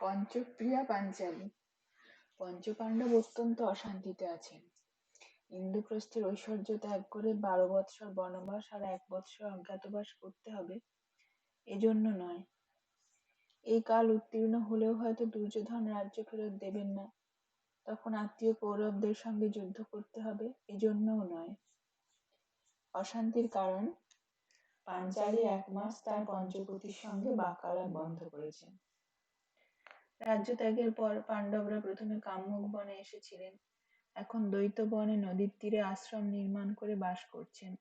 পঞ্চপ্রিয়া পাঞ্চালী। পঞ্চপাণ্ডব অত্যন্ত অশান্তিতে আছেন। ইন্দ্রপ্রস্থের ঐশ্বর্য ত্যাগ করে 12 বৎসর বনবাস আর 1 বৎসর অজ্ঞাতবাস করতে হবে, এজন্য নয়। এই কাল উত্তীর্ণ হলেও হয়তো দুর্যোধন রাজ্য ফেরত দেবেন না, তখন আত্মীয় কৌরবদের সঙ্গে যুদ্ধ করতে হবে, এজন্যও নয়। অশান্তির কারণ, পাঞ্চালী 1 মাস তার পঞ্চপতির সঙ্গে বাক্যালাপ বন্ধ করেছেন। রাজ্য ত্যাগের পর পাণ্ডবরা প্রথমে কাম্যক বনে এসেছিলেন, এখন দ্বৈত বনে নদীর তীরে আশ্রম নির্মাণ করে বাস করছেন।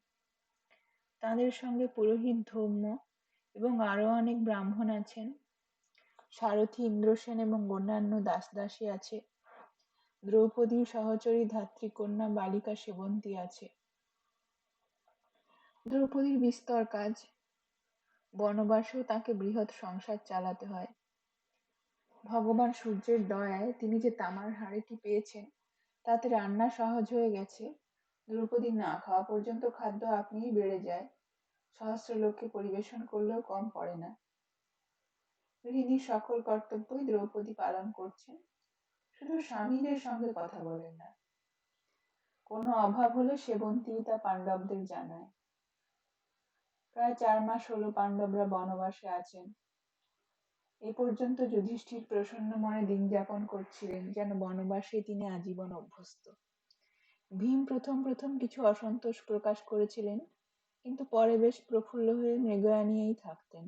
তাদের সঙ্গে পুরোহিত ধৌম্য এবং আরো অনেক ব্রাহ্মণ আছেন। সারথি ইন্দ্রসেন এবং অন্যান্য দাসদাসী আছে। দ্রৌপদীর সহচরী ধাত্রীকন্যা বালিকা সেবন্তী আছে। দ্রৌপদীর বিস্তর কাজ, বনবাসেও তাকে বৃহৎ সংসার চালাতে হয়। ভগবান সূর্যের দয়ায় তিনি যে তামার হাঁড়িটি পেয়েছেন, তাতে রান্না সহজ হয়ে গেছে। দ্রৌপদীর না খাওয়া পর্যন্ত খাদ্য আপনিই বেড়ে যায়, সহস্র লোককে পরিবেশন করলেও কম পড়ে না। গৃহিণীর সকল কর্তব্যই দ্রৌপদী পালন করছেন, শুধু স্বামীদের সঙ্গে কথা বলেন না। কোনো অভাব হলে সেবন্তী তা পাণ্ডবদের জানায়। প্রায় 4 মাস হলো পাণ্ডবরা বনবাসে আছেন। এ পর্যন্ত যুধিষ্ঠির প্রসন্ন মনে দিন যাপন করছিলেন, যেন বনবাসে তিনি আজীবন অভ্যস্ত। ভীম প্রথম প্রথম কিছু অসন্তোষ প্রকাশ করেছিলেন, কিন্তু পরে বেশ প্রফুল্ল হয়ে মৃগয়া নিয়েই থাকতেন।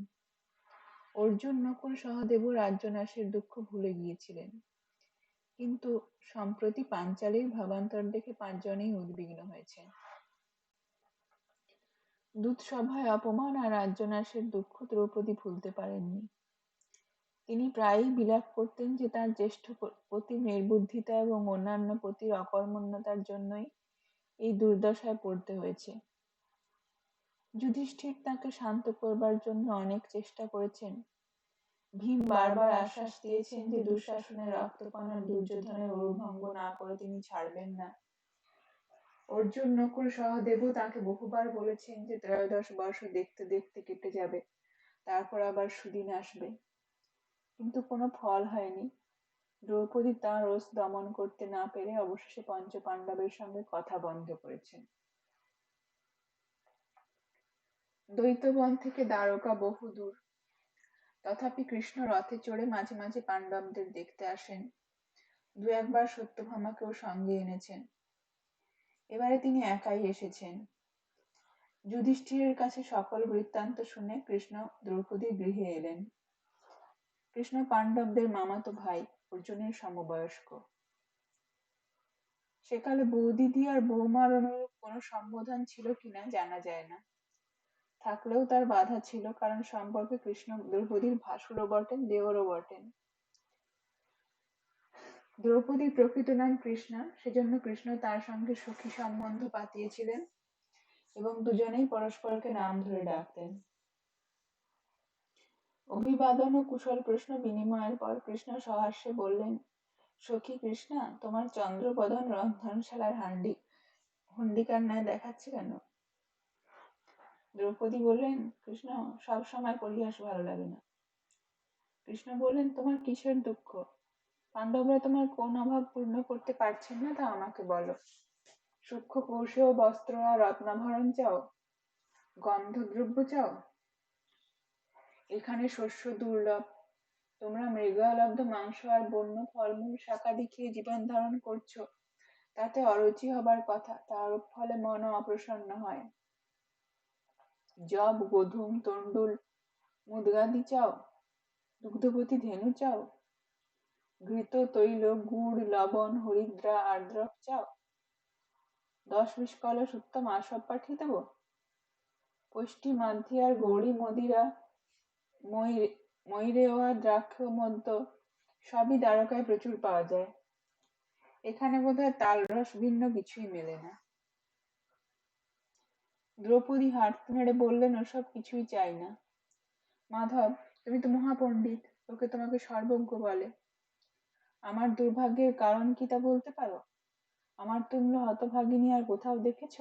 অর্জুন, নকুল সহদেবও রাজ্যনাশের দুঃখ ভুলে গিয়েছিলেন, কিন্তু সম্প্রতি পাঞ্চালীর ভাবান্তর দেখে 5 জনেই উদ্বিগ্ন হয়েছেন। দূতসভায় অপমান আর রাজ্যনাশের দুঃখ দ্রৌপদী ভুলতে পারেননি। তিনি প্রায়ই বিলাপ করতেন যে তার জ্যেষ্ঠ পতির নির্বুদ্ধিতা এবং অন্যান্য পতির অকর্মণ্যতার জন্যই এই দুর্দশায় পড়তে হয়েছে। যুধিষ্ঠির তাকে শান্ত করবার জন্য অনেক চেষ্টা করেছেন। ভীম বারবার আশ্বাস দিয়েছেন যে দুঃশাসনের রক্তপান আর দুর্যোধনের উরুভঙ্গ না করে তিনি ছাড়বেন না। অর্জুন, নকুল সহদেবও তাকে বহুবার বলেছেন যে 13 বর্ষ দেখতে দেখতে কেটে যাবে, তারপর আবার সুদিন আসবে, কিন্তু কোনো ফল হয়নি। দ্রৌপদী তাঁর রোষ দমন করতে না পেরে অবশেষে পঞ্চপাণ্ডবের সঙ্গে কথা বন্ধ করেছেন। দ্বৈতবন থেকে দ্বারকা বহু দূর, তথাপি কৃষ্ণ রথে চড়ে মাঝে মাঝে পাণ্ডবদের দেখতে আসেন। 2-1 বার সত্যভামাকেও সঙ্গে এনেছেন। এবারে তিনি একাই এসেছেন। যুধিষ্ঠিরের কাছে সকল বৃত্তান্ত শুনে কৃষ্ণ দ্রৌপদীর গৃহে এলেন। কৃষ্ণ পাণ্ডবদের মামাতো ভাই, অর্জুনের সমবয়স্ক। সেকালে বৌদিদি আর বৌমার অনুরূপ কোনো সম্বোধন ছিল কিনা জানা যায় না। থাকলেও তার বাধা ছিল, কারণ সম্পর্কে কৃষ্ণ দ্রৌপদীর ভাসুরও বটেন, দেওরও বটেন। দ্রৌপদীর প্রকৃত নাম কৃষ্ণা, সেজন্য কৃষ্ণ তার সঙ্গে সখী সম্বন্ধ পাতিয়েছিলেন এবং দুজনেই পরস্পরকে নাম ধরে ডাকতেন। অভিবাদন ও কুশল প্রশ্ন বিনিময়ের পর কৃষ্ণ সহাস্যে বললেন, সখী কৃষ্ণা, তোমার চন্দ্রবদন রন্ধনশালার হুন্ডিকার ন্যায় দেখাচ্ছে কেন? দ্রৌপদী বললেন, কৃষ্ণ, সব সময় পরিহাস ভালো লাগে না। কৃষ্ণ বললেন, তোমার কিসের দুঃখ? পাণ্ডবরা তোমার কোন অভাব পূর্ণ করতে পারছেন না তা আমাকে বলো। সূক্ষ্ম কৌশেয় বস্ত্র আর রত্নাভরণ চাও? গন্ধদ্রব্য চাও? এখানে শস্য দুর্লভ, তোমরা মৃগয়ালব্ধ মাংস আর বন্য ফলমূল শাকাদি খেয়ে জীবন ধারণ করছো, তাতে অরুচি হবার কথা, তার ফলে মনও অপ্রসন্ন হয়। জব, গোধূম, তণ্ডুল, মুদগাদি চাও? দুগ্ধবতী ধেনু চাও? ঘৃত, তৈল, গুড়, লবণ, হরিদ্রা, আর্দ্রক চাও? 10-20 কলস উত্তম আসব পাঠিয়ে দেব? পৈষ্টি, মাধ্যি আর গৌরী মদিরা, ময়ূরেওয়া, দ্রাক্ষ, মদ্য সবই দ্বারকায় প্রচুর পাওয়া যায়। এখানে বোধহয় তালরস ভিন্ন কিছুই মেলে না। দ্রৌপদী হাত নেড়ে বললেন, ওসব কিছুই চাই না। মাধব, তুমি তো মহাপণ্ডিত, লোকে তোমাকে সর্বজ্ঞ বলে। আমার দুর্ভাগ্যের কারণ কি তা বলতে পারো? আমার তুল্য হতভাগিনী আর কোথাও দেখেছ?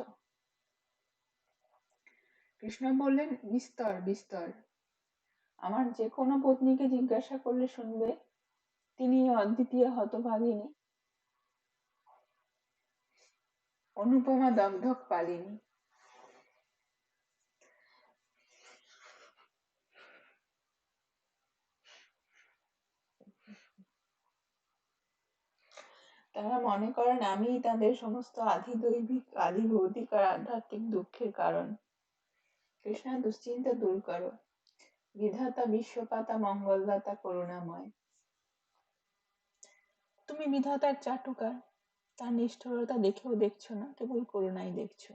কৃষ্ণ বললেন, বিস্তর বিস্তর। আমার যে কোনো পত্নীকে জিজ্ঞাসা করলে শুনবে, তিনি অদ্বিতীয় হতভাগিনী, অনুপমা দগ্ধক পালিনী। তারা মনে করেন আমিই তাদের সমস্ত আধি দৈবিক, আধি ভৌতিক আর আধ্যাত্মিক দুঃখের কারণ। কৃষ্ণা, দুশ্চিন্তা দূর করো। বিধাতা বিশ্বপাতা মঙ্গলদাতা করুণাময়। তুমি বিধাতার চাটুকার, তার নিষ্ঠুরতা দেখেও দেখছো না, কেবল করুণাই দেখছো।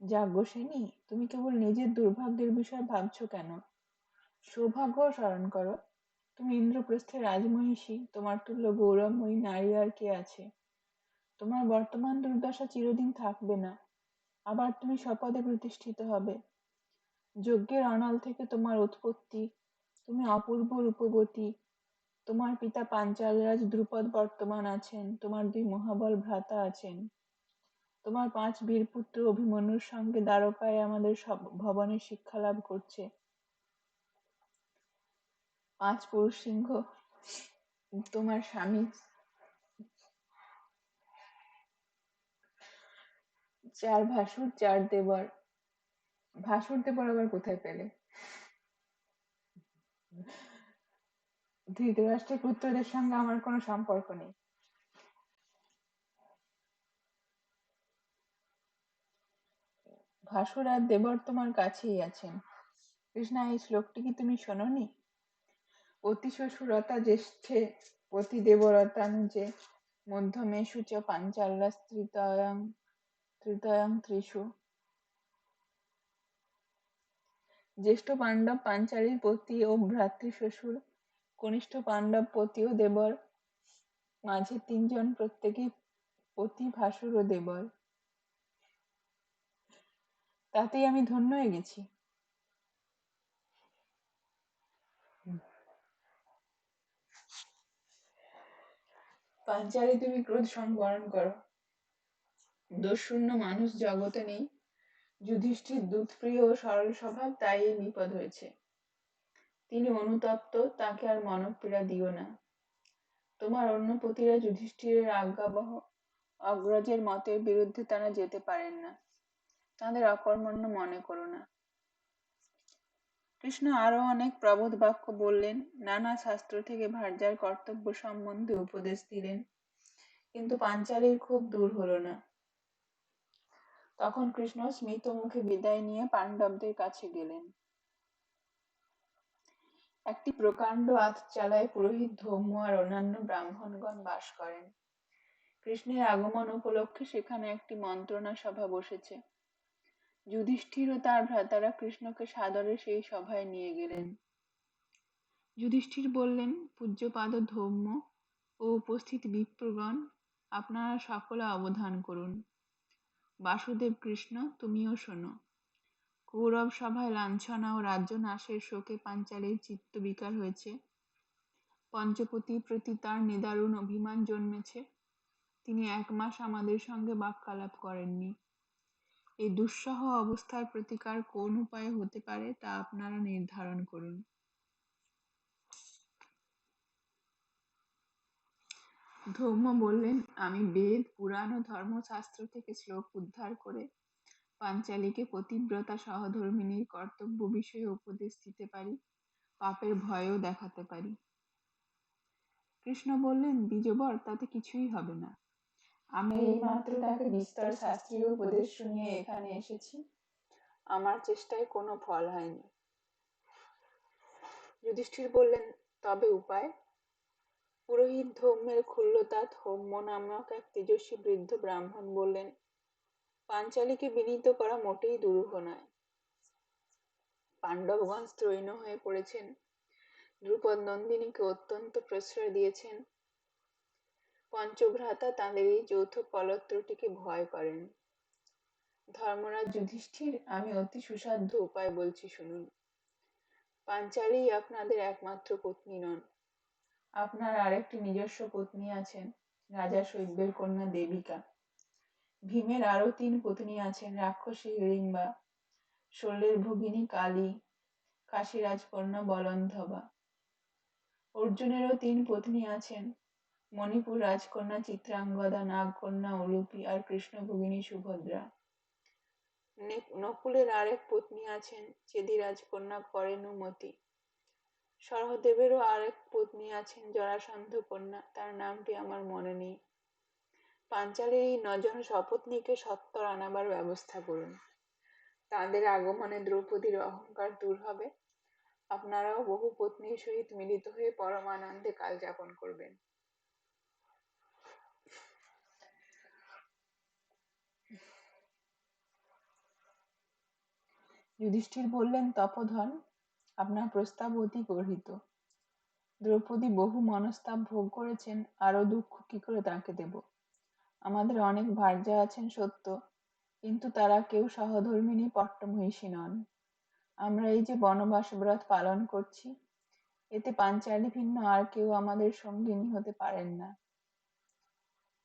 যাজ্ঞসেনী, তুমি কেবল নিজের দুর্ভাগ্যের বিষয় ভাবছো কেন? সৌভাগ্য স্মরণ করো। তুমি ইন্দ্রপ্রস্থের রাজমহিষী, তোমার তুল্য গৌরবময়ী নারী আর কে আছে? তোমার বর্তমান দুর্দশা চিরদিন থাকবে না, আবার তুমি স্বপদে প্রতিষ্ঠিত হবে। যজ্ঞের অনল থেকে তোমার উৎপত্তি, তুমি অপূর্ব রূপবতী। তোমার পিতা পাঞ্চালরাজ দ্রুপদ বর্তমান আছেন, তোমার 2 মহাবল ভ্রাতা আছেন। তোমার 5 বীরপুত্র অভিমন্যুর সঙ্গে দ্বারকায় আমাদের সব ভবনে শিক্ষা লাভ করছে। 5 পুরুষ সিংহ তোমার স্বামী, 4 ভাসুর, 4 দেবর। ভাসুর দেবর আবার কোথায় পেলে? ধৃতরাষ্ট্রের পুত্রদের সঙ্গে আমার কোনো সম্পর্ক নেই। ভাসুর আর দেবর তোমার কাছেই আছেন। কৃষ্ণা, এই শ্লোকটি কি তুমি শোনোনি? অতি শ্বশুরতা জ্যেষ্ঠে অতি দেবরতানুজে মধ্যমেষু চ পাঞ্চালস্তৃতীয়াং তৃতীয়াং ত্রিষু। জ্যেষ্ঠ পাণ্ডব পাঞ্চালীর পতি ও ভ্রাতৃ শ্বশুর, কনিষ্ঠ পাণ্ডব পতি ও দেবর, মাঝে 3 জন প্রত্যেকেই পতি, ভাসুর ও দেবর। তাতেই আমি ধন্য হয়ে গেছি। পাঞ্চালী, তুমি ক্রোধ সংবরণ করো। দোষশূন্য মানুষ জগতে নেই। যুধিষ্ঠির দুধপ্রিয় ও সরল স্বভাব, তাই এই বিপদ হয়েছে। তিনি অনুতপ্ত, তাকে আর মনপীড়া দিও না। তোমার অন্য পতিরা যুধিষ্ঠিরের আজ্ঞাবহ অগ্রজের মতের বিরুদ্ধে তারা যেতে পারেন না, তাদের অকর্মণ্য মনে করো না। কৃষ্ণ আরো অনেক প্রবোধ বাক্য বললেন, নানা শাস্ত্র থেকে ভার্যার কর্তব্য সম্বন্ধে উপদেশ দিলেন, কিন্তু পাঞ্চালীর খুব দূর হলো না। তখন কৃষ্ণ স্মিত মুখে বিদায় নিয়ে পাণ্ডবদের কাছে গেলেন। একটি প্রকাণ্ড আতচালায় পুরোহিত ধৌম্য আর অন্যান্য ব্রাহ্মণগণ বাস করেন। কৃষ্ণের আগমন উপলক্ষে সেখানে একটি মন্ত্রণা সভা বসেছে। যুধিষ্ঠির ও তার ভ্রাতারা কৃষ্ণকে সাদরে সেই সভায় নিয়ে গেলেন। যুধিষ্ঠির বললেন, পূজ্যপাদ ধৌম্য ও উপস্থিত বিপ্রগণ, আপনারা সকলে অবধান করুন। বাসুদেব কৃষ্ণ, তুমিও শোনো। কৌরব সভায় লাঞ্ছনা ও রাজ্য নাশের শোকে পাঞ্চালীর চিত্ত বিকার হয়েছে। পঞ্চপতির প্রতি তার নিদারুণ অভিমান জন্মেছে। তিনি 1 মাস আমাদের সঙ্গে বাক্যালাপ করেননি। এই দুঃসহ অবস্থার প্রতিকার কোন উপায়ে হতে পারে তা আপনারা নির্ধারণ করুন। ধৌম্য বললেন, আমি বেদ, পুরাণ ও ধর্মশাস্ত্র থেকে শ্লোক উদ্ধার করে পাঞ্চালীকে পতিব্রতা সহধর্মিণীর কর্তব্য বিষয়ে উপদেশ দিতে পারি, পাপের ভয়ও দেখাতে পারি। কৃষ্ণ বললেন, দ্বিজবর, তাতে কিছুই হবে না। আমি এইমাত্র তাকে বিস্তর শাস্ত্রীয় উপদেশ শুনিয়ে এখানে এসেছি। আমার চেষ্টায় কোনো ফল হয়নি। যুধিষ্ঠির বললেন, তবে উপায়? পুরোহিত ধৌম্যের ক্ষুল্লতা ধৌম্য নামক এক তেজস্বী বৃদ্ধ ব্রাহ্মণ বললেন, পাঞ্চালীকে বিনীত করা মোটেই দুরূহ নয়। পাণ্ডবগণ স্ত্রৈণ হয়ে পড়েছেন, দ্রুপদ নন্দিনীকে অত্যন্ত প্রশ্রয় দিয়েছেন। পঞ্চভ্রাতা তাঁদের এই যৌথ কলত্রটিকে ভয় করেন। ধর্মরাজ যুধিষ্ঠির, আমি অতি সুসাধ্য উপায় বলছি শুনুন। পাঞ্চালী আপনাদের একমাত্র পত্নী নন, আপনার আরেকটি নিজস্ব পত্নী আছেন, রাজা শৈব্যের কন্যা দেবিকা। ভীমের আরো 3 পত্নী আছেন, রাক্ষসী হিড়িম্বা, শল্যের ভগিনী কালী, কাশীরাজ কন্যা বলন্ধবা। অর্জুনেরও 3 পত্নী আছেন, মণিপুর রাজকন্যা চিত্রাঙ্গদা, নাগকন্যা উলুপি আর কৃষ্ণ ভগিনী সুভদ্রা। নকুলের আরেক পত্নী আছেন চেদি রাজকন্যা করেনুমতি। সহদেবেরও আরেক পত্নী আছেন জরাসন্ধ কন্যা, তার নামটি আমার মনে নেই। পাঞ্চালের এই 9 জন সপত্নীকে সত্বর আনাবার ব্যবস্থা করুন। তাদের আগমনে দ্রৌপদীর অহংকার দূর হবে। আপনারাও বহু পত্নীর সহিত মিলিত হয়ে পরমানন্দে কাল যাপন করবেন। যুধিষ্ঠির বললেন, তপোধন, আপনার প্রস্তাব অতি গর্হিত। দ্রৌপদী বহু মনস্তাপ ভোগ করেছেন, আরো দুঃখ কি করে তাকে দেব? আমাদের অনেক ভার্যা আছেন সত্য, কিন্তু তারা কেউ সহধর্মিণী পট্টমহিষী নন। আমরা এই যে বনবাস ব্রত পালন করছি, এতে পাঞ্চালী ভিন্ন আর কেউ আমাদের সঙ্গিনী হতে পারেন না।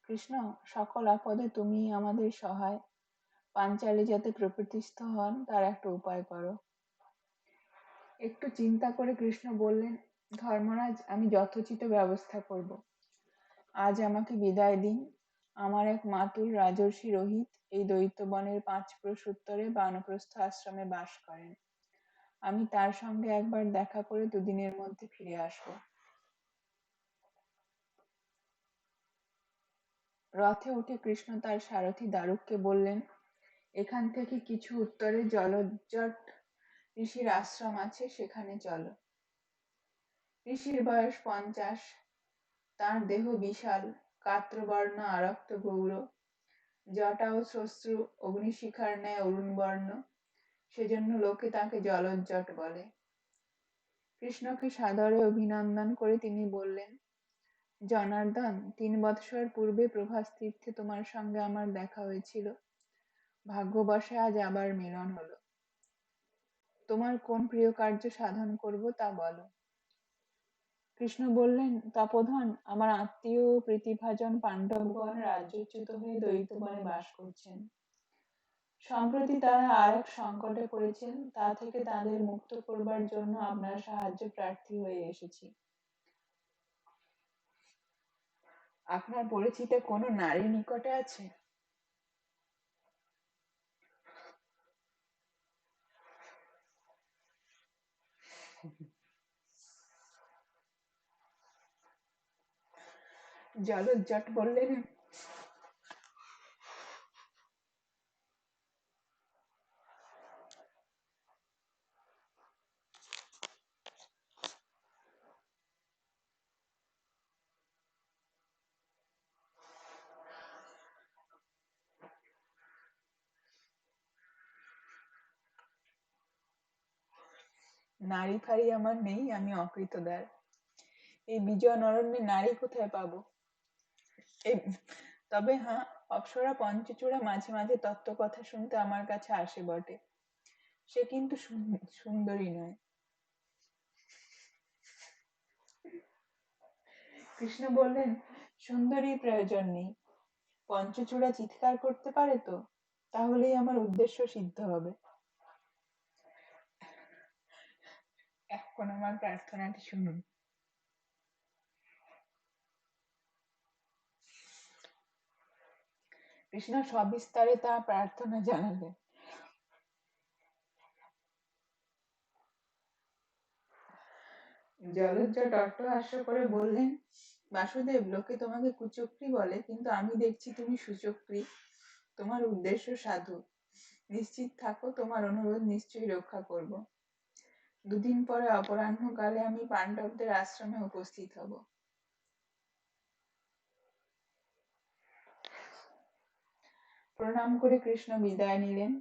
কৃষ্ণ, সকল আপদে তুমি আমাদের সহায়। পাঞ্চালী যাতে প্রকৃতিস্থ হন তার একটা উপায় করো। একটু চিন্তা করে কৃষ্ণ বললেন, ধর্মরাজ, আমি যথোচিত ব্যবস্থা করব। আজ আমাকে বিদায় দিন। আমার এক মাতুল রাজর্ষি রোহিত এই দৈত্যবনের 5 ক্রোশ উত্তরে বানপ্রস্থ আশ্রমে বাস করেন। আমি তার সঙ্গে একবার দেখা করে 2 দিনের মধ্যে ফিরে আসব। রথে উঠে কৃষ্ণ তার সারথি দারুককে বললেন, এখান থেকে কিছু উত্তরে জলজট ঋষির আশ্রম আছে, সেখানে চলো। ঋষির বয়স 50, তার দেহ বিশাল, কাত্রবর্ণ আরক্ত গৌর, জটা ও শ্মশ্রু অগ্নিশিখার ন্যায় অরুণ বর্ণ, সেজন্য লোকে তাকে জলজ্জট বলে। কৃষ্ণকে সাদরে অভিনন্দন করে তিনি বললেন, জনার্দন, 3 বৎসর পূর্বে প্রভাস তীর্থে তোমার সঙ্গে আমার দেখা হয়েছিল। ভাগ্যবশে আজ আবার মিলন হলো। তোমার কোন প্রিয় কার্য সাধন করব তা বলো। কৃষ্ণ বললেন, তপোধন, আমার আত্মীয় ও প্রীতিভাজন পাণ্ডবগণ রাজ্যচ্যুত হয়ে দৈত্যবনে বাস করছেন। সম্প্রতি তারা আর এক সংকটে পড়েছেন, তা থেকে তাদের মুক্ত করবার জন্য আপনার সাহায্য প্রার্থী হয়ে এসেছি। আপনার পরিচিত কোনো নারী নিকটে আছে? জলজ্জট বললেন, নারী ফারি আমার নেই, আমি অকৃতদার। এই বিজয় অরণ্যে নারী কোথায় পাবো? তবে হ্যাঁ, অপ্সরা পঞ্চচূড়া মাঝে মাঝে তত্ত্ব কথা শুনতে আমার কাছে আসে বটে। সে কিন্তু সুন্দরী নয়। কৃষ্ণ বললেন, সুন্দরী প্রয়োজন নেই। পঞ্চচূড়া চিৎকার করতে পারে তো, তাহলেই আমার উদ্দেশ্য সিদ্ধ হবে। এখন আমার প্রার্থনাটি শুনুন। কৃষ্ণ সবিস্তারে তার প্রার্থনা জানালেন। জলজ্জট অট্টহাস্য করে বললেন, বাসুদেব, লোকে তোমাকে কুচক্রী বলে, কিন্তু আমি দেখছি তুমি সুচক্রী। তোমার উদ্দেশ্য সাধু। নিশ্চিত থাকো, তোমার অনুরোধ নিশ্চয়ই রক্ষা করব। 2 দিন পরে অপরাহ্নকালে আমি পাণ্ডবদের আশ্রমে উপস্থিত হব। প্রণাম করে কৃষ্ণ বিদায় নিলেন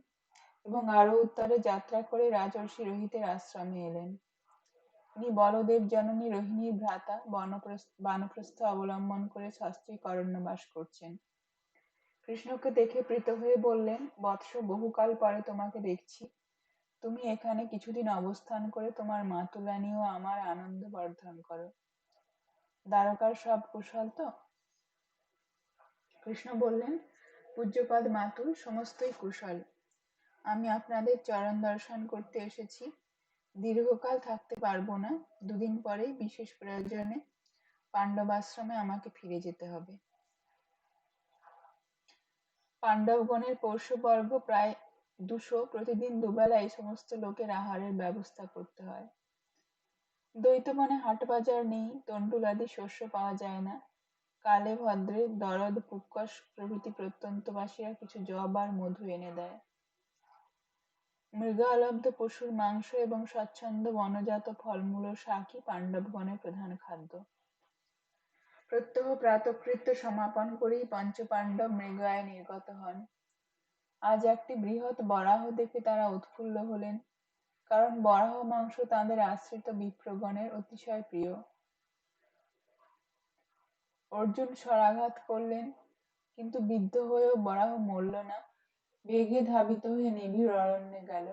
এবং আরো উত্তরে যাত্রা করে রাজর্ষি রোহিতের আশ্রমে এলেন। তিনি বলদেব জননী রোহিণীর ভ্রাতা বানপ্রস্থ অবলম্বন করে সস্ত্রীক অরণ্যবাস করছেন। কৃষ্ণকে দেখে প্রীত হয়ে বললেন, বৎস, বহুকাল পরে তোমাকে দেখছি। তুমি এখানে কিছুদিন অবস্থান করে তোমার মাতুলানি ও আমার আনন্দ বর্ধন করো। দ্বারকার সব কুশল তো? কৃষ্ণ বললেন, পূজ্যপাদ মাতুল, সমস্তই কুশল। আমি আপনাদের চরণ দর্শন করতে এসেছি। দীর্ঘকাল থাকতে পারবো না, দুদিন পরেই বিশেষ প্রয়োজনে পাণ্ডবাশ্রমে আমাকে ফিরে যেতে হবে। পাণ্ডবগণের পোষ্যবর্গ প্রায় 200, প্রতিদিন দুবেলা এই সমস্ত লোকের আহারের ব্যবস্থা করতে হয়। দ্বৈতবনে হাট বাজার নেই, তণ্ডুলাদি শস্য পাওয়া যায় না। কালে ভদ্রে দরদ পুক্কস প্রভৃতি প্রত্যন্তবাসীরা কিছু জব আর মধু এনে দেয়। মৃগালব্ধ পশুর মাংস এবং স্বচ্ছন্দ বনজাত ফলমূল ও শাকই পাণ্ডবগণের প্রধান খাদ্য। প্রত্যহ প্রাতকৃত্য সমাপন করেই পঞ্চপাণ্ডব মৃগয়ায় নির্গত হন। আজ একটি বৃহৎ বরাহ দেখে তারা উৎফুল্ল হলেন, কারণ বরাহ মাংস তাঁদের আশ্রিত বিপ্রগণের অতিশয় প্রিয়। অর্জুন শরাঘাত করলেন, কিন্তু বিদ্ধ হয়েও বরাহ মরল না, বেগে ধাবিত হয়ে নিবিড় অরণ্যে গেল।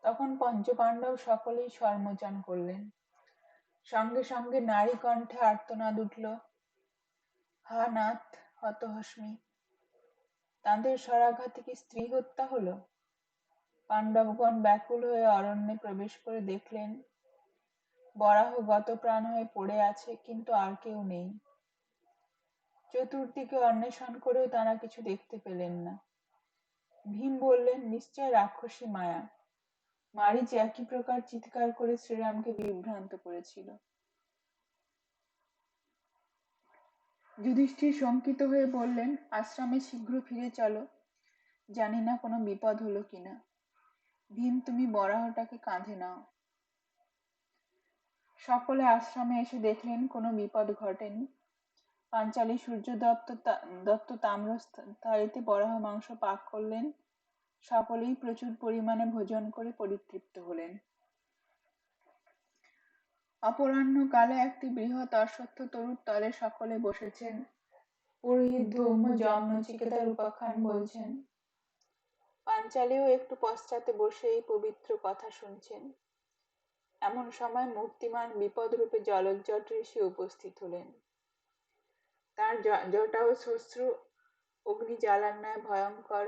তখন পঞ্চপাণ্ডব সকলেই স্বরমোচন করলেন। সঙ্গে সঙ্গে নারী কণ্ঠে আর্তনাদ উঠল, হা নাথ, হতহস্মি! তাঁদের শরাঘাতে কি স্ত্রী হত্যা হলো? পাণ্ডবগণ ব্যাকুল হয়ে অরণ্যে প্রবেশ করে দেখলেন বরাহ গতপ্রাণ হয়ে পড়ে আছে, কিন্তু আর কেউ নেই। চতুর্দিকে অন্বেষণ করেও তারা কিছু দেখতে পেলেন না। ভীম বললেন, নিশ্চয় রাক্ষসী মায়া। মারীচ একই প্রকার চিৎকার করে শ্রীরামকে বিভ্রান্ত করেছিল। যুধিষ্ঠির শঙ্কিত হয়ে বললেন, আশ্রমে শীঘ্র ফিরে চলো, জানি না কোনো বিপদ হলো কিনা। ভীম, তুমি বরাহটাকে কাঁধে নাও। সকলে আশ্রমে এসে দেখলেন কোনো বিপদ ঘটেনি। পাঞ্চালী সূর্য দত্ত তাম্র থালিতে বরাহ মাংস পাক করলেন। সকলেই প্রচুর পরিমাণে ভোজন করে পরিতৃপ্ত হলেন। অপরাহ্নকালে একটি বৃহৎ অশ্বত্থ তরুর তলে সকলে বসেছেন। পুরোহিত ধৌম যম নচিকেতার উপাখ্যান বলছেন। পাঞ্চালীও একটু পশ্চাতে বসে এই পবিত্র কথা শুনছেন। এমন সময় মূর্তিমান বিপদরূপে জলজ্জট ঋষি উপস্থিত হলেন। তার জটা ও শ্বশ্রু অগ্নিজ্বালার ন্যায় ভয়ঙ্কর,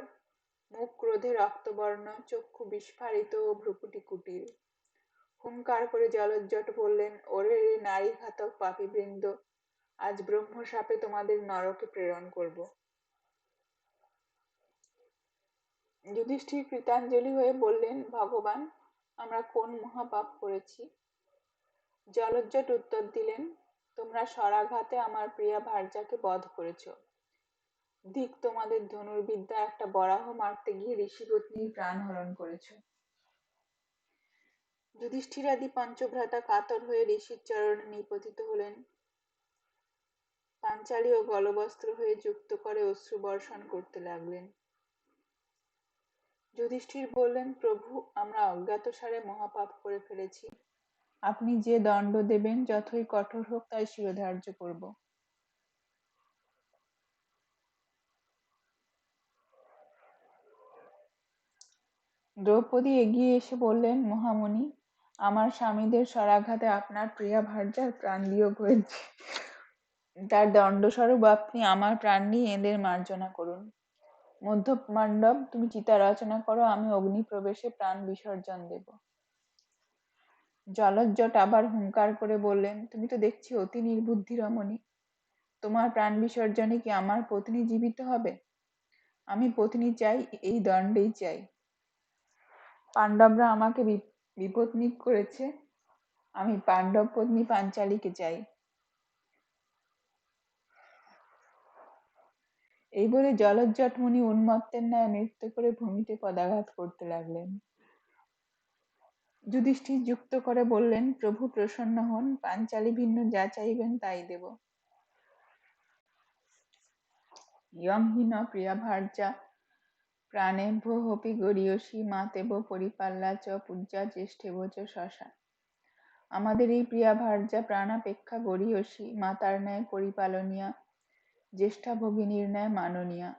মুখ ক্রোধে রক্তবর্ণ, চক্ষু বিস্ফারিত ও ভ্রুকুটি কুটিল। হুঙ্কার করে জলজ্জট বললেন, ওরে রে নারী ঘাতক পাপীবৃন্দ, আজ ব্রহ্মশাপে তোমাদের নরকে প্রেরণ করব। যুধিষ্ঠির কৃতাঞ্জলি হয়ে বললেন, ভগবান, আমরা কোন মহাপাপ করেছি? জলজ্জট উত্তর দিলেন, তোমরা শরাঘাতে আমার প্রিয়া ভার্যাকে বধ করেছ। ধিক তোমাদের ধনুর্বিদ্যা, একটা বরাহ মারতে গিয়ে ঋষিপত্নীর প্রাণ হরণ করেছ। যুধিষ্ঠিরাদি পঞ্চভ্রাতা কাতর হয়ে ঋষির চরণে নিপতিত হলেন। পাঞ্চালী ও গলবস্ত্র হয়ে যুক্ত করে অশ্রু বর্ষণ করতে লাগলেন। যুধিষ্ঠির বললেন, প্রভু, আমরা অজ্ঞাতসারে মহাপাপ করে ফেলেছি। আপনি যে দণ্ড দেবেন যতই কঠোর হোক তাই শিরোধার্য করব। দ্রৌপদী এগিয়ে এসে বললেন, মহামুনি, আমার স্বামীদের শরাঘাতে আপনার প্রিয়া ভার্যার প্রাণ বিয়োগ হয়েছে। তার দণ্ডস্বরূপ আপনি আমার প্রাণ নিয়ে এদের মার্জনা করুন। মধ্য পাণ্ডব, তুমি চিতা রচনা করো, আমি অগ্নি প্রবেশে প্রাণ বিসর্জন দেব। জলজ্জট আবার হুঙ্কার করে বললেন, তুমি তো দেখছি অতি নির্বুদ্ধি রমণী। তোমার প্রাণ বিসর্জনে কি আমার পত্নী জীবিত হবে? আমি পত্নী চাই, এই দণ্ডেই চাই। পাণ্ডবরা আমাকে বিপত্নিক করেছে, আমি পাণ্ডব পত্নী পাঞ্চালীকে চাই। এই বলে জলজ্জট মুনি উন্মত্তের ন্যায় নৃত্য করে ভূমিতে পদাঘাত করতে লাগলেন। যুধিষ্ঠির যুক্ত করে বললেন, প্রভু প্রসন্ন হন, পাঞ্চালী ভিন্ন যা চাইবেন তাই দেব। ইয়ং হি ন প্রিয়া ভার্যা প্রাণেভ্য হপি গরীয়সী মাতেব পরিপাল্লা চ পূজ্যা জ্যেষ্ঠেব চ শশা। আমাদের এই প্রিয়া ভার্যা প্রাণাপেক্ষা গরীয়সী, মাতার ন্যায় পরিপালনীয়া, জ্যেষ্ঠা ভগিনীর ন্যায় মাননীয়া।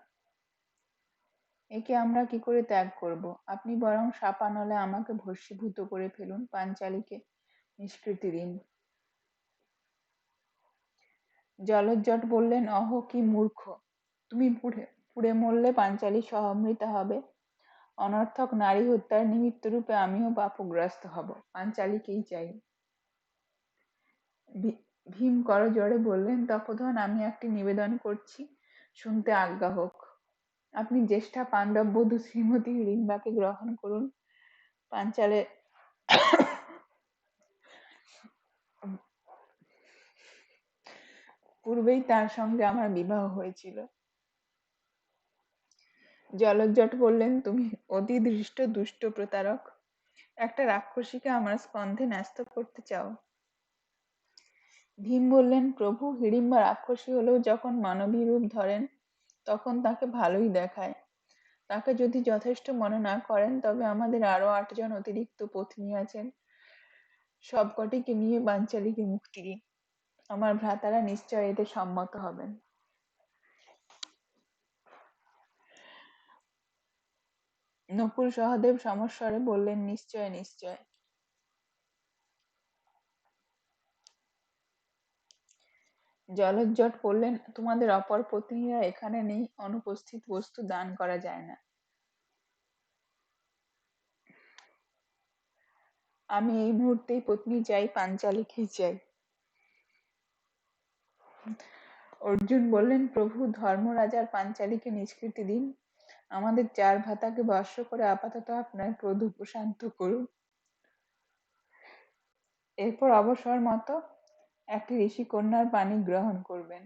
একে আমরা কি করে ত্যাগ করব? আপনি বরং শাপানলে আমাকে ভস্মীভূত করে ফেলুন, পাঞ্চালীকে নিষ্কৃতি দিন। জলজ্জট বললেন, অহ, কি মূর্খ! তুমি পুড়ে মরলে পাঞ্চালী সহমৃতা হবে, অনর্থক নারী হত্যার নিমিত্তরূপে আমিও পাপগ্রস্ত হব। পাঞ্চালীকেই চাই। ভীম করজোড়ে বললেন, তপোধন, আমি একটি নিবেদন করছি, শুনতে আজ্ঞা হোক। আপনি জ্যেষ্ঠা পাণ্ডব বধূ শ্রীমতী হিড়িম্বাকে গ্রহণ করুন। পাঞ্চালে পূর্বেই তার সঙ্গে আমার বিবাহ হয়েছিল। জলজ্জট বললেন, তুমি অতি দৃষ্ট দুষ্ট প্রতারক, একটা রাক্ষসীকে আমার স্কন্ধে ন্যস্ত করতে চাও। ভীম বললেন, প্রভু, হিড়িম্বা রাক্ষসী হলেও যখন মানবী রূপ ধরেন তখন তাকে ভালোই দেখায়। তাকে যদি যথেষ্ট মনে না করেন তবে আমাদের আরো ৮ জন অতিরিক্ত পত্নী আছেন, সবকটিকে নিয়ে পাঞ্চালীকে মুক্তি দিন। আমার ভ্রাতারা নিশ্চয় এতে সম্মত হবেন। নকুল সহদেব সমস্বরে বললেন, নিশ্চয় নিশ্চয়। জলজ্জট বললেন, তোমাদের অপর পত্নীরা এখানে নেই, অনুপস্থিত বস্তু দান করা যায় না। আমি এই মুহূর্তেই পত্নী চাই, পাঞ্চালীকেই চাই। অর্জুন বললেন, প্রভু, ধর্মরাজার পাঞ্চালীকে নিষ্কৃতি দিন। আমাদের 4 ভ্রাতাকে বর্ষ করে আপাতত আপনার ক্রোধ উপশান্ত করুন। এরপর অবসর মতো একটি ঋষি কন্যার পানি গ্রহণ করবেন।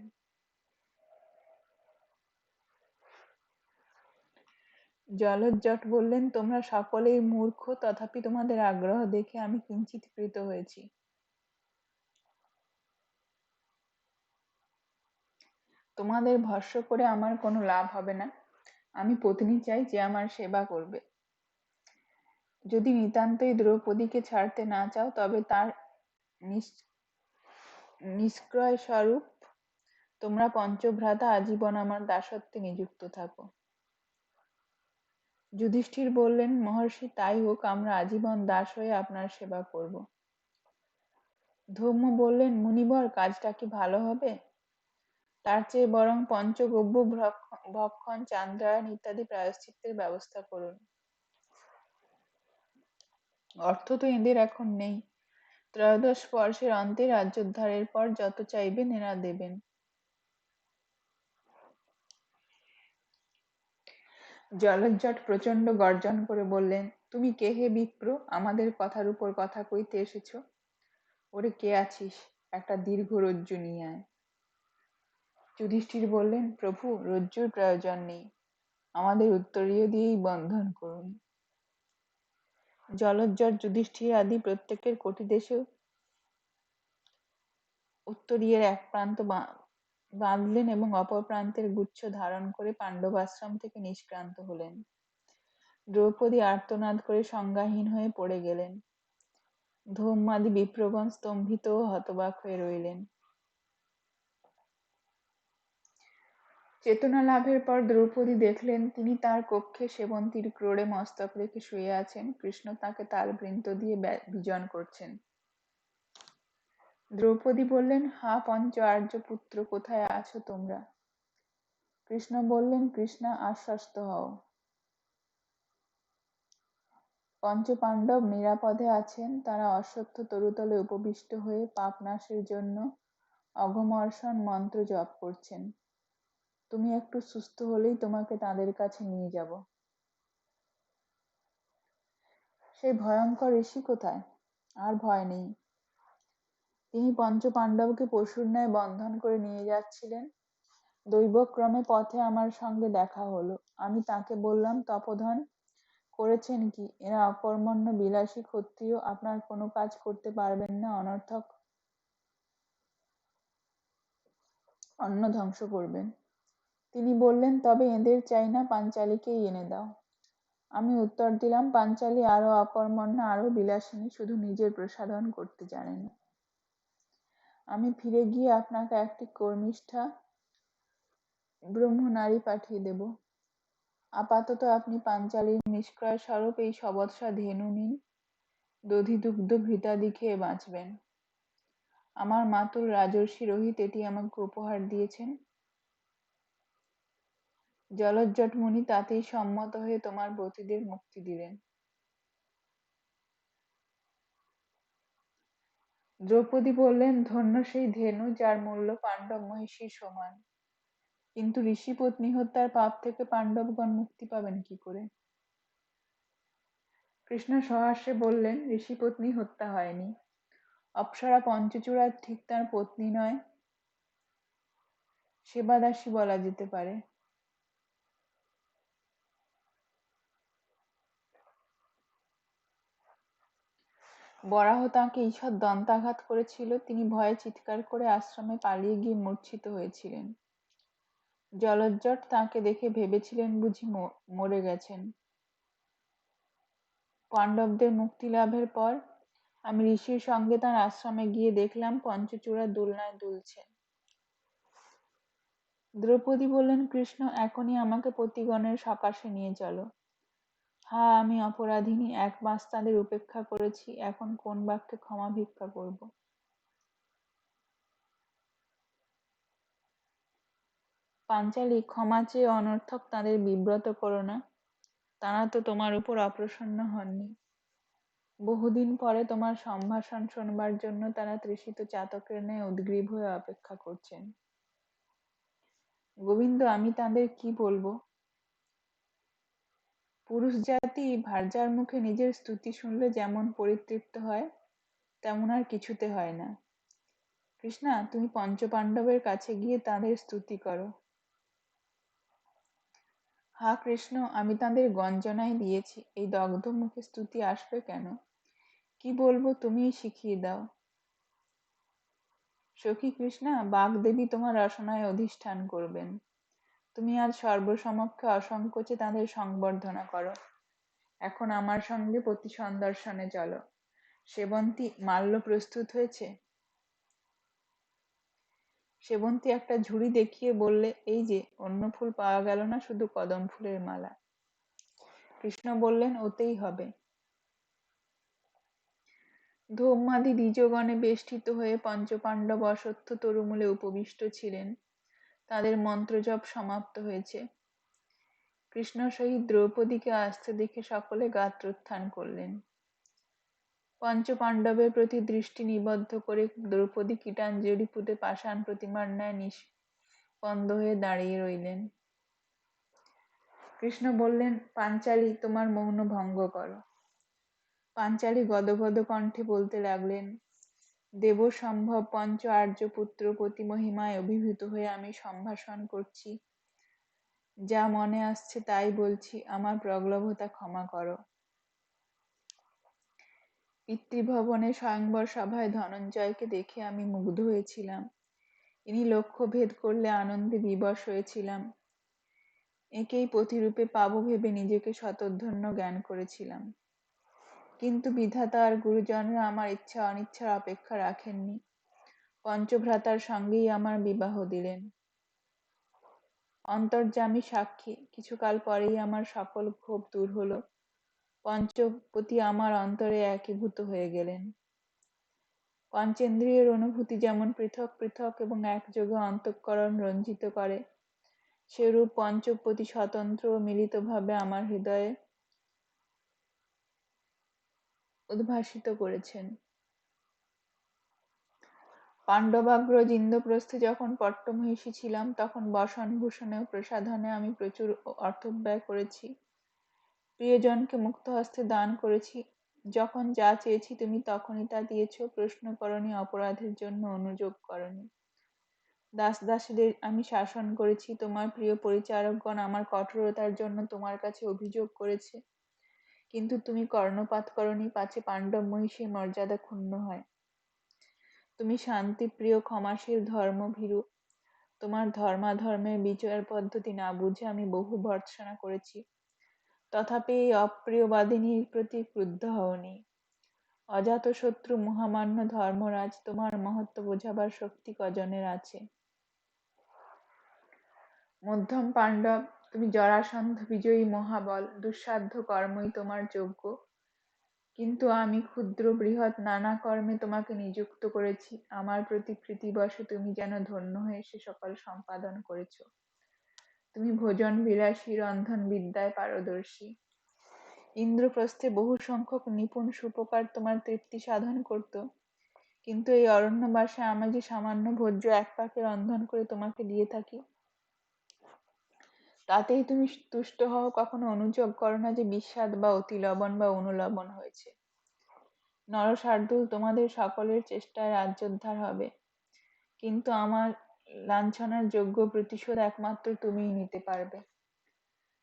জলজ্জট বললেন, তোমরা সকলেই মূর্খ, তথাপি তোমাদের আগ্রহ দেখে আমি কিঞ্চিৎ কৃত হয়েছি। তোমাদের ভস্য করে আমার কোনো লাভ হবে না। আমি পত্নী চাই যে আমার সেবা করবে। যদি নিতান্তই দ্রৌপদীকে ছাড়তে না চাও তবে তার নিষ্ক্রয় স্বরূপ তোমরা পঞ্চভ্রাতা আজীবন আমার দাসত্বে নিযুক্ত থাকো। যুধিষ্ঠির বললেন, মহর্ষি, তাই হোক, আমরা আজীবন দাস হয়ে আপনার সেবা করব। ধৌম্য বললেন, মুনিবর, কাজটা কি ভালো হবে? তার চেয়ে বরং পঞ্চগব্য ভক্ষণ, চান্দ্রায়ণ ইত্যাদি প্রায়শ্চিত্তের ব্যবস্থা করুন। অর্থ তো এদের এখন নেই। ত্রয়োদশ বর্ষের অন্তে রাজ্যোদ্ধারের পর যত চাইবেন এরা দেবেন। জলজ্জট প্রচণ্ড গর্জন করে বললেন, তুমি কে হে বিপ্র, আমাদের কথার উপর কথা কইতে এসেছ? ওরে, কে আছিস? একটা দীর্ঘ রজ্জু নিয়ে আয়। যুধিষ্ঠির বললেন, প্রভু, রজ্জুর প্রয়োজন নেই, আমাদের উত্তরীয় দিয়েই বন্ধন করুন। জলজ্জট যুধিষ্ঠির আদি প্রত্যেকের কটিদেশে উত্তরীয়ের এক প্রান্ত বাঁধলেন এবং অপর প্রান্তের গুচ্ছ ধারণ করে পাণ্ডবাশ্রম থেকে নিষ্ক্রান্ত হলেন। দ্রৌপদী আর্তনাদ করে সংজ্ঞাহীন হয়ে পড়ে গেলেন। ধৌম্যাদি বিপ্রগণ স্তম্ভিত ও হতবাক হয়ে রইলেন। চেতনা লাভের পর দ্রৌপদী দেখলেন তিনি তার কক্ষে সেবন্তীর ক্রোড়ে মস্তক রেখে শুয়ে আছেন। কৃষ্ণ তাকে তাল বৃন্ত দিয়ে বিজন করছেন। দ্রৌপদী বললেন, হা পঞ্চ আর্য পুত্র, কোথায় আছো তোমরা? কৃষ্ণ বললেন, কৃষ্ণা, আশ্বস্ত হও, পঞ্চপাণ্ডব নিরাপদে আছেন। তারা অশ্বত্থ তরুতলে উপবিষ্ট হয়ে পাপনাশের জন্য অঘমর্ষণ মন্ত্র জপ করছেন। তুমি একটু সুস্থ হলেই তোমাকে তাদের কাছে নিয়ে যাব। সেই ভয়ঙ্কর ঋষি কোথায়? আর ভয় নেই। তিনি পঞ্চপাণ্ডবকে পশুর ন্যায় বন্ধন করে নিয়ে যাচ্ছিলেন। দৈবক্রমে পথে আমার সঙ্গে দেখা হলো। আমি তাকে বললাম, তপোধন, করেছেন কি? এরা অকর্মণ্য বিলাসী ক্ষত্রিয়, আপনার কোনো কাজ করতে পারবেন না, অনর্থক অন্ন ধ্বংস করবেন। তিনি বললেন, তবে এদের চাই না, পাঞ্চালীকেই এনে দাও। আমি উত্তর দিলাম, পাঞ্চালী আরো অকর্মণ্য, আরো বিলাসিনী, শুধু নিজের প্রসাধন করতে জানেন। আমি ফিরে গিয়ে আপনাকে একটি কর্মিষ্ঠা ব্রহ্মনারী পাঠিয়ে দেব। আপাতত আপনি পাঞ্চালীর নিষ্ক্রয় স্বরূপ এই সবৎসা ধেনু নিন, দধি দুগ্ধ ঘৃতাদি খেয়ে বাঁচবেন। আমার মাতুল রাজর্ষি রোহিত এটি আমাকে উপহার দিয়েছেন। জলজ্জট মুনি তাতেই সম্মত হয়ে তোমার ব্রতীদের মুক্তি দিলেন। দ্রৌপদী বললেন, ধন্য সেই ধেনু যার মূল্য পাণ্ডব মহিষীর সমান। কিন্তু ঋষি পত্নী হত্যার পাপ থেকে পাণ্ডবগণ মুক্তি পাবেন কি করে? কৃষ্ণ সহাস্যে বললেন, ঋষি পত্নী হত্যা হয়নি। অপ্সরা পঞ্চচূড়া ঠিক তার পত্নী নয়, সেবাদাসী বলা যেতে পারে। বরাহ তাঁকে ঈষৎ দন্তাঘাত করেছিল, তিনি ভয়ে চিৎকার করে আশ্রমে পালিয়ে গিয়ে মূর্ছিত হয়েছিলেন। জলজ্জট তাঁকে দেখে ভেবেছিলেন বুঝি মরে গেছেন। পাণ্ডবদের মুক্তি লাভের পর আমি ঋষির সঙ্গে তাঁর আশ্রমে গিয়ে দেখলাম পঞ্চচূড়া দোলনায় দুলছেন। দ্রৌপদী বললেন, কৃষ্ণ এখনই আমাকে পতিগণের সকাশে নিয়ে চলো। হ্যাঁ, আমি অপরাধিনী, 1 মাস তাদের উপেক্ষা করেছি, এখন কোন বাক্যে ক্ষমা ভিক্ষা করব? পাঞ্চালী, ক্ষমা চেয়ে অনর্থক তাদের বিব্রত করো না, তারা তো তোমার উপর অপ্রসন্ন হননি। বহুদিন পরে তোমার সম্ভাষণ শোনবার জন্য তারা তৃষিত চাতকের ন্যায় উদ্গ্রীব হয়ে অপেক্ষা করছেন। গোবিন্দ, আমি তাদের কি বলবো? পুরুষ জাতি ভার্যার মুখে নিজের স্তুতি শুনলে যেমন পরিতৃপ্ত হয়, তেমন আর কিছুতে হয় না। কৃষ্ণা, তুমি পঞ্চপাণ্ডবের কাছে গিয়ে তাদের স্তুতি করো। হা কৃষ্ণ, আমি তাদের গঞ্জনায় দিয়েছি, এই দগ্ধ মুখে স্তুতি আসবে কেন? কি বলবো তুমিই শিখিয়ে দাও। সখী কৃষ্ণা, বাগদেবী তোমার রসনায় অধিষ্ঠান করবেন। তুমি আজ সর্বসমক্ষে অসংকোচে তাদের সংবর্ধনা করো। এখন আমার সঙ্গে পতি সন্দর্শনে চলো। সেবন্তী, মাল্য প্রস্তুত হয়েছে? সেবন্তী একটা ঝুড়ি দেখিয়ে বললে, এই যে, অন্য ফুল পাওয়া গেল না, শুধু কদম ফুলের মালা। কৃষ্ণ বললেন, ওতেই হবে। ধূমাদি দ্বিজগণে বেষ্টিত হয়ে পঞ্চপাণ্ডব অশ্বত্থ তরুমূলে উপবিষ্ট ছিলেন। তাদের মন্ত্রজপ সমাপ্ত হয়েছে। কৃষ্ণ সহিত দ্রৌপদীকে আসতে দেখে সকলে গাত্রোত্থান করলেন। পঞ্চপাণ্ডবের প্রতি দৃষ্টি নিবদ্ধ করে দ্রৌপদী কীটাঞ্জলি পুঁতে পাষাণ প্রতিমার ন্যায় নিষ্পন্দ হয়ে দাঁড়িয়ে রইলেন। কৃষ্ণ বললেন, পাঞ্চালী, তোমার মৌন ভঙ্গ করো। পাঞ্চালী গদগদ কণ্ঠে বলতে লাগলেন, দেব সম্ভব পঞ্চ আর্য পুত্র পতি মহিমায় অভিভূত হয়ে আমি সম্ভাষণ করছি। যা মনে আসছে তাই বলছি, আমার প্রগলভতা ক্ষমা করো। পিতৃভবনে স্বয়ংবর সভায় ধনঞ্জয়কে দেখে আমি মুগ্ধ হয়েছিলাম। ইনি লক্ষ্য ভেদ করলে আনন্দে বিবশ হয়েছিলাম। একেই পতিরূপে পাবো ভেবে নিজেকে শতধন্য জ্ঞান করেছিলাম। কিন্তু বিধাতা আর গুরুজনরা আমার ইচ্ছা অনিচ্ছার অপেক্ষা রাখেননি, পঞ্চভ্রাতার সঙ্গেই আমার বিবাহ দিলেন। অন্তর্যামী সাক্ষী, কিছুকাল পরেই আমার সকল ক্ষোভ দূর হলো। পঞ্চপতি আমার অন্তরে একীভূত হয়ে গেলেন। পঞ্চেন্দ্রিয়ের অনুভূতি যেমন পৃথক পৃথক এবং একযোগে অন্তঃকরণ রঞ্জিত করে, সেরূপ পঞ্চপতি স্বতন্ত্র ও মিলিতভাবে আমার হৃদয়ে উদ্ভাসিত করেছেন। পাণ্ডবাগ্রজ ইন্দ্রপ্রস্থে যখন পট্টমহিষী ছিলাম, তখন বসনভূষণে ও প্রসাধনে আমি প্রচুর অর্থব্যয় করেছি। প্রিয়জনকে মুক্ত হস্তে দান করেছি। যখন যা চেয়েছি তুমি তখনই তা দিয়েছ, প্রশ্ন করনি, অপরাধের জন্য অনুযোগ করনি। দাস দাসীদের আমি শাসন করেছি। তোমার প্রিয় পরিচারকগণ আমার কঠোরতার জন্য তোমার কাছে অভিযোগ করেছে, কিন্তু তুমি কর্ণপাত করনি, পাছে পাণ্ডব মহিষীর মর্যাদা ক্ষুণ্ণ হয়। তুমি শান্তিপ্রিয়, ক্ষমাশীল, ধর্মভীরু। তোমার ধর্মাধর্মের বিচার পদ্ধতি না বুঝে আমি বহু ভর্ৎসনা করেছি, তথাপি এই অপ্রিয়বাদিনীর প্রতি ক্রুদ্ধ হওনি। অজাতশত্রু মহামান্য ধর্মরাজ, তোমার মহত্ব বোঝাবার শক্তি কজনের আছে? মধ্যম পাণ্ডব, তুমি জরাসন্ধ বিজয়ী মহাবল, দুঃসাধ্য কর্মই তোমার যোগ্য। কিন্তু আমি ক্ষুদ্র বৃহৎ নানা কর্মে তোমাকে নিযুক্ত করেছি। আমার প্রতি প্রীতিবশে তুমি যেন ধন্য হয়ে সে সকল সম্পাদন করেছ। তুমি ভোজন বিলাসী, রন্ধন বিদ্যায় পারদর্শী। ইন্দ্রপ্রস্থে বহু সংখ্যক নিপুণ সুপকার তোমার তৃপ্তি সাধন করত, কিন্তু এই অরণ্যবাসে আমি যে সামান্য ভোজ্য এক পাকে রন্ধন করে তোমাকে দিয়ে থাকি, তাতেই তুমি তুষ্ট হও, কখনো অনুযোগ করো না যে বিস্বাদ বা অতি লবণ বা অনুলবণ হয়েছে। নরশার্দুল তোমাদের সকলের চেষ্টায় রাজ্যোদ্ধার হবে, কিন্তু আমার লাঞ্ছনার যোগ্য প্রতিশোধ একমাত্র তুমিই নিতে পারবে।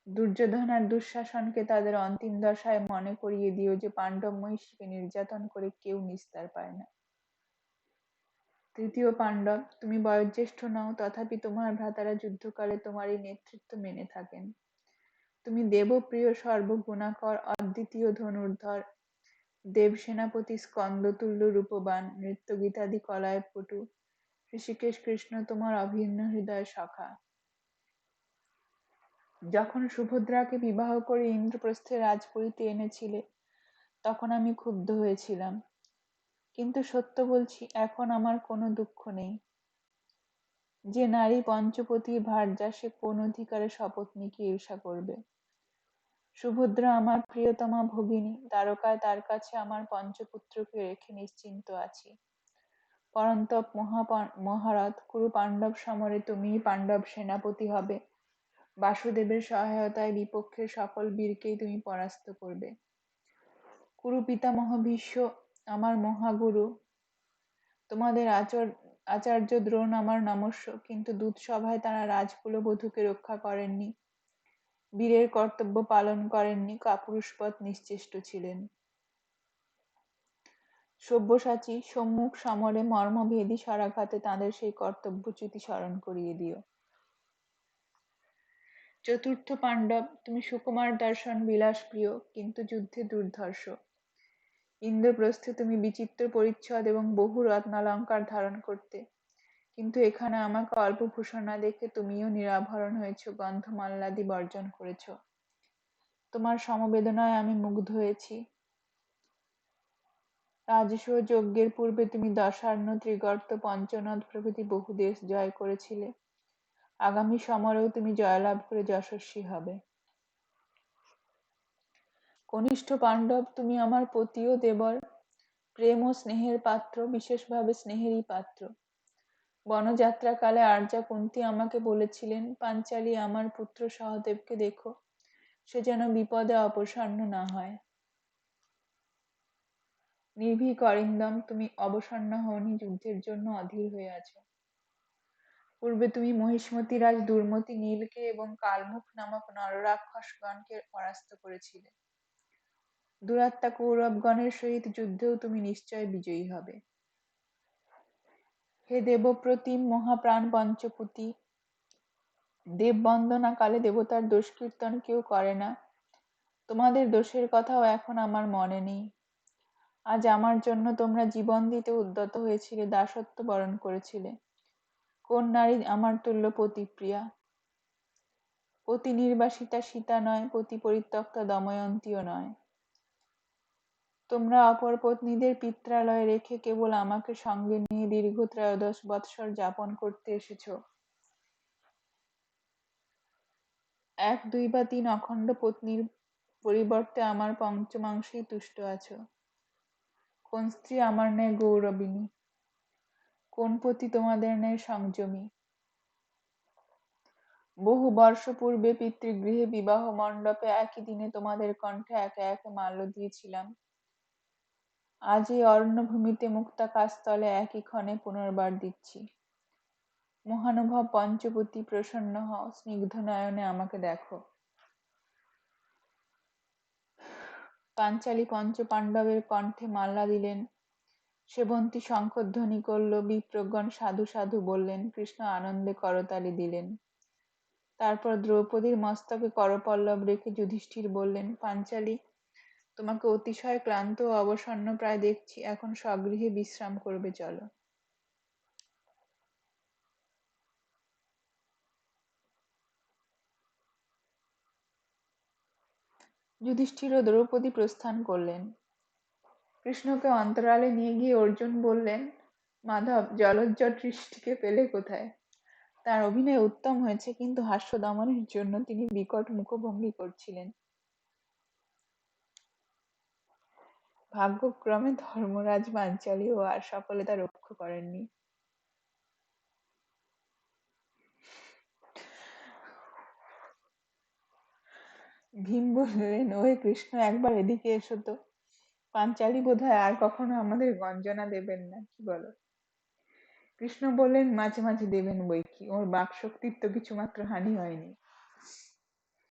দুর্যোধন আর দুঃশাসনকে তাদের অন্তিম দশায় মনে করিয়ে দিও যে পাণ্ডব মহিষীকে নির্যাতন করে কেউ নিস্তার পায় না। তৃতীয় পাণ্ডব, তুমি বয়োজ্যেষ্ঠ নও, তথাপি তোমার ভ্রাতারা যুদ্ধকালে তোমার এই নেতৃত্ব মেনে থাকেন। তুমি দেবপ্রিয়, সর্বগুণাকর, অদ্বিতীয় ধনুর্ধর, দেবসেনাপতি, স্কন্দতুল্য রূপবান, নৃত্যগীতাদি কলায় পটু, ঋষিকেশ কৃষ্ণ তোমার অভিন্ন হৃদয় সখা। যখন সুভদ্রাকে বিবাহ করে ইন্দ্রপ্রস্থের রাজপুরীতে এনেছিলে, তখন আমি ক্ষুব্ধ হয়েছিলাম, কিন্তু সত্য বলছি, এখন আমার কোনো দুঃখ নেই। যে নারী পঞ্চপতির ভার্যা, সে কোন অধিকারে সপত্নীকে ঈর্ষা করবে? সুভদ্রা আমার প্রিয়তমা ভগিনী, দ্বারকায় তার কাছে আমার পঞ্চপুত্রকে রেখে নিশ্চিন্ত আছি। পরন্তপ মহারথ, কুরু পাণ্ডব সমরে তুমিই পাণ্ডব সেনাপতি হবে। বাসুদেবের সহায়তায় বিপক্ষের সকল বীরকেই তুমি পরাস্ত করবে। কুরু পিতামহ ভীষ্ম আমার মহাগুরু, তোমাদের আচার্য দ্রোণ আমার নমস্য, কিন্তু দূতসভায় তারা রাজকুলবধূকে রক্ষা করেননি, বীরের কর্তব্য পালন করেননি, কাপুরুষপথ নিশ্চেষ্ট ছিলেন। সব্যসাচী, সম্মুখ সমরে মর্মভেদী শরাঘাতে তাঁদের সেই কর্তব্যচ্যুতি স্মরণ করিয়ে দিও। চতুর্থ পাণ্ডব, তুমি সুকুমার দর্শন, বিলাস প্রিয়, কিন্তু যুদ্ধে দুর্ধর্ষ। ইন্দ্রপ্রস্থে তুমি বিচিত্র পরিচ্ছদ এবং বহু রত্নালঙ্কার ধারণ করতে, কিন্তু এখানে আমাকে অল্প ভূষণা দেখে তুমিও নিরাভরণ হয়েছ, গন্ধমাল্লাদি বর্জন করেছ। তোমার সমবেদনায় আমি মুগ্ধ হয়েছি। রাজসূয় যজ্ঞের পূর্বে তুমি দশার্ণ, ত্রিগর্ত, পঞ্চনদ প্রভৃতি বহু দেশ জয় করেছিলে। আগামী সমরেও তুমি জয়লাভ করে যশস্বী হবে। কনিষ্ঠ পাণ্ডব, তুমি আমার পতি ও দেবর, প্রেম ও স্নেহের পাত্র, বিশেষভাবে স্নেহেরই পাত্র। বনযাত্রাকালে আর্যা কুন্তী আমাকে বলেছিলেন, পাঞ্চালী, আমার পুত্র সহদেবকে দেখো, সে যেন বিপদে অপসন্ন না হয়। নির্ভীক অরিন্দম, তুমি অবসন্ন হওনি, যুদ্ধের জন্য অধীর হয়ে আছো। পূর্বে তুমি মহিষ্মতী রাজ দুর্মতি নীলকে এবং কালমুখ নামক নররাক্ষসগণকে পরাস্ত করেছিলে। দুরাত্মা কৌরবগণের সহিত যুদ্ধেও তুমি নিশ্চয় বিজয়ী হবে। হে দেবপ্রতিম মহাপ্রাণ পঞ্চপুতি, দেব বন্দনা কালে দেবতার দোষ কীর্তন কেউ করে না। তোমাদের দোষের কথাও এখন আমার মনে নেই। আজ আমার জন্য তোমরা জীবন দিতে উদ্যত হয়েছিলে, দাসত্ব বরণ করেছিলে। কোন নারী আমার তুল্য পতিপ্রিয়া? পতি নির্বাসিতা সীতা নয়, পতি পরিত্যক্তা দময়ন্তীও নয়। তোমরা অপর পত্নীদের পিত্রালয়ে রেখে কেবল আমাকে সঙ্গে নিয়ে দীর্ঘ 13 বৎসর যাপন করতে এসেছ। 1, 2 বা 3 অখণ্ড পত্নীর পরিবর্তে আমার পঞ্চমাংশেই তুষ্ট আছো। কোন স্ত্রী আমার ন্যায় গৌরবিনী? কোন পতি তোমাদের ন্যায় সংযমী? বহু বর্ষ পূর্বে পিতৃগৃহে বিবাহ মণ্ডপে একই দিনে তোমাদের কণ্ঠে একে একে মাল্য দিয়েছিলাম। আজ এই অরণ্যভূমিতে মুক্তাকাশতলে একই ক্ষণে পুনর্বার দিচ্ছি। মহানুভব পঞ্চবতী, প্রসন্ন হও, স্নিগ্ধ নয়নে আমাকে দেখো। পাঞ্চালী পঞ্চপাণ্ডবের কণ্ঠে মাল্লা দিলেন। সেবন্তী শঙ্খধ্বনি করল, বিপ্রগণ সাধু সাধু বললেন, কৃষ্ণ আনন্দে করতালি দিলেন। তারপর দ্রৌপদীর মস্তকে করপল্লব রেখে যুধিষ্ঠির বললেন, পাঞ্চালী, তোমাকে অতিশয় ক্লান্ত ও অবসন্ন প্রায় দেখছি, এখন স্বগৃহে বিশ্রাম করবে, চলো। যুধিষ্ঠির ও দ্রৌপদী প্রস্থান করলেন। কৃষ্ণকে অন্তরালে নিয়ে গিয়ে অর্জুন বললেন, মাধব, জলজ্জর দৃষ্টিকে পেলে কোথায়? তার অভিনয় উত্তম হয়েছে, কিন্তু হাস্য দমনের জন্য তিনি বিকট মুখভঙ্গি করছিলেন। ভাগ্যক্রমে ধর্মরাজ পাঞ্চালীও আর সফলতা রক্ষা করেননি। ভীম বললেন, ওহে কৃষ্ণ, একবার এদিকে এসো তো। পাঞ্চালী বোধহয় আর কখনো আমাদের গঞ্জনা দেবেন না, কি বলো? কৃষ্ণ বললেন, মাঝে মাঝে দেবেন বৈকি, ওর বাকশক্তির তো কিছুমাত্র হানি হয়নি।